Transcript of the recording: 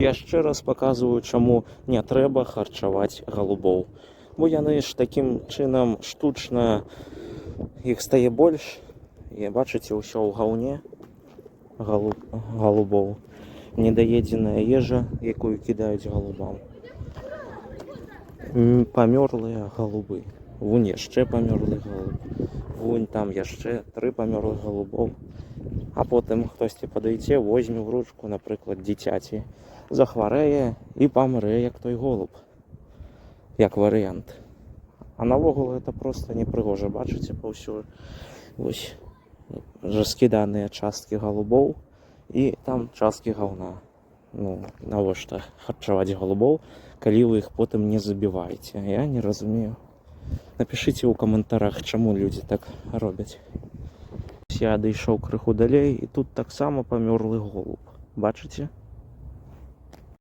Я ще раз показую, чому не трэба харчаваць галубоў. Бо яны ж такім чынам штучна іх стае больш. І бачыце, ўсё ў гаўне галубоў. Недаедзеная ежа, якую кідаюць галубам. Памёрлыя галубы. Вунь яшчэ памёрлы галуб. Вунь там яшчэ 3 памёрлых галубоў. А потым хтосьці падыйдзе, возьме ў ручку, напрыклад, дзіцяці, захварэе і памрэ, як той голуб. Як варыянт. А навогул гэта проста непрыгожа. Бачыце паўсюль вось раскіданыя часткі галубоў і там часткі гаўна. Ну, навошта харчаваць галубоў, калі вы іх потым не забіваеце? Я не разумею. Напішыце ў каментарах, чаму людзі так робяць. Я адышоў крыху далей, і тут таксама памёрлы голуб. Бачыце?